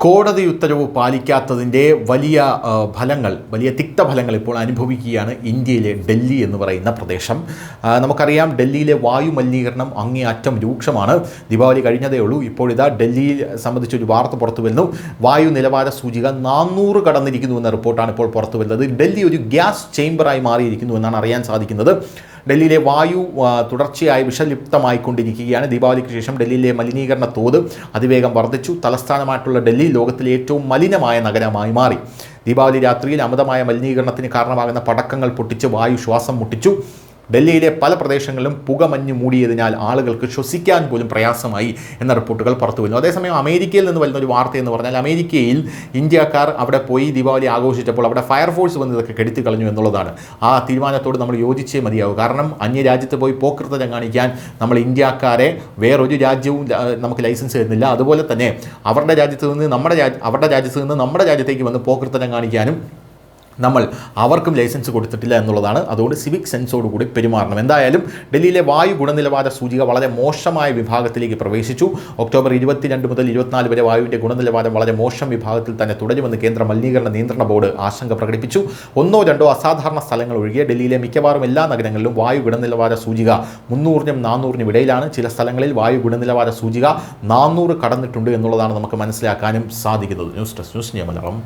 കോടതി ഉത്തരവ് പാലിക്കാത്തതിൻ്റെ വലിയ തിക്തഫലങ്ങൾ ഇപ്പോൾ അനുഭവിക്കുകയാണ് ഇന്ത്യയിലെ ഡൽഹി എന്ന് പറയുന്ന പ്രദേശം. നമുക്കറിയാം, ഡൽഹിയിലെ വായു മലിനീകരണം അങ്ങേയറ്റം രൂക്ഷമാണ്. ദീപാവലി കഴിഞ്ഞതേ ഉള്ളൂ. ഇപ്പോഴിതാ ഡൽഹിയെ സംബന്ധിച്ചൊരു വാർത്ത പുറത്തു വരുന്നു. വായു നിലവാര സൂചിക 400 കടന്നിരിക്കുന്നു എന്ന റിപ്പോർട്ടാണ് ഇപ്പോൾ പുറത്തു വരുന്നത്. ഡൽഹി ഒരു ഗ്യാസ് ചേംബറായി മാറിയിരിക്കുന്നു എന്നാണ് അറിയാൻ സാധിക്കുന്നത്. ഡൽഹിയിലെ വായു തുടർച്ചയായി വിഷലിപ്തമായിക്കൊണ്ടിരിക്കുകയാണ്. ദീപാവലിക്ക് ശേഷം ഡൽഹിയിലെ മലിനീകരണ തോത് അതിവേഗം വർദ്ധിച്ചു. തലസ്ഥാനമായിട്ടുള്ള ഡൽഹി ലോകത്തിലെ ഏറ്റവും മലിനമായ നഗരമായി മാറി. ദീപാവലി രാത്രിയിൽ അമിതമായ മലിനീകരണത്തിന് കാരണമാകുന്ന പടക്കങ്ങൾ പൊട്ടിച്ച് വായു ശ്വാസം മുട്ടിച്ചു. ഡൽഹിയിലെ പല പ്രദേശങ്ങളിലും പുകമഞ്ഞ് മൂടിയതിനാൽ ആളുകൾക്ക് ശ്വസിക്കാൻ പോലും പ്രയാസമായി എന്ന റിപ്പോർട്ടുകൾ പുറത്തു വരുന്നു. അതേസമയം അമേരിക്കയിൽ നിന്ന് വരുന്ന ഒരു വാർത്ത എന്ന് പറഞ്ഞാൽ, അമേരിക്കയിൽ ഇന്ത്യക്കാർ അവിടെ പോയി ദീപാവലി ആഘോഷിച്ചപ്പോൾ അവിടെ ഫയർഫോഴ്സ് വന്ന് ഇതൊക്കെ കെടുത്തി കളഞ്ഞു എന്നുള്ളതാണ്. ആ തീരുമാനത്തോട് നമ്മൾ യോജിച്ചേ മതിയാവും. കാരണം അന്യരാജ്യത്ത് പോയി പോക്കൃത്തരം കാണിക്കാൻ നമ്മൾ ഇന്ത്യക്കാരെ വേറൊരു രാജ്യവും നമുക്ക് ലൈസൻസ് തരുന്നില്ല. അതുപോലെ തന്നെ അവരുടെ രാജ്യത്ത് നിന്ന് നമ്മുടെ രാജ്യത്തേക്ക് വന്ന് പോക്കൃത്തരം കാണിക്കാനും നമ്മൾ അവർക്കും ലൈസൻസ് കൊടുത്തിട്ടില്ല എന്നുള്ളതാണ്. അതുകൊണ്ട് സിവിക് സെൻസോടുകൂടി പെരുമാറണം. എന്തായാലും ഡൽഹിയിലെ വായു ഗുണനിലവാര സൂചിക വളരെ മോശമായ വിഭാഗത്തിലേക്ക് പ്രവേശിച്ചു. ഒക്ടോബർ 22 മുതൽ 24 വരെ വായുവിൻ്റെ ഗുണനിലവാരം വളരെ മോശം വിഭാഗത്തിൽ തന്നെ തുടരുമെന്ന് കേന്ദ്ര മലിനീകരണ നിയന്ത്രണ ബോർഡ് ആശങ്ക പ്രകടിപ്പിച്ചു. 1-2 അസാധാരണ സ്ഥലങ്ങൾ ഒഴികെ ഡൽഹിയിലെ മിക്കവാറും എല്ലാ നഗരങ്ങളിലും വായു ഗുണനിലവാര സൂചിക 300-നും 400-നും ഇടയിലാണ്. ചില സ്ഥലങ്ങളിൽ വായു ഗുണനിലവാര സൂചിക 400 കടന്നിട്ടുണ്ട് എന്നുള്ളതാണ് നമുക്ക് മനസ്സിലാക്കാനും സാധിക്കുന്നത്. News desk, news Malayalam.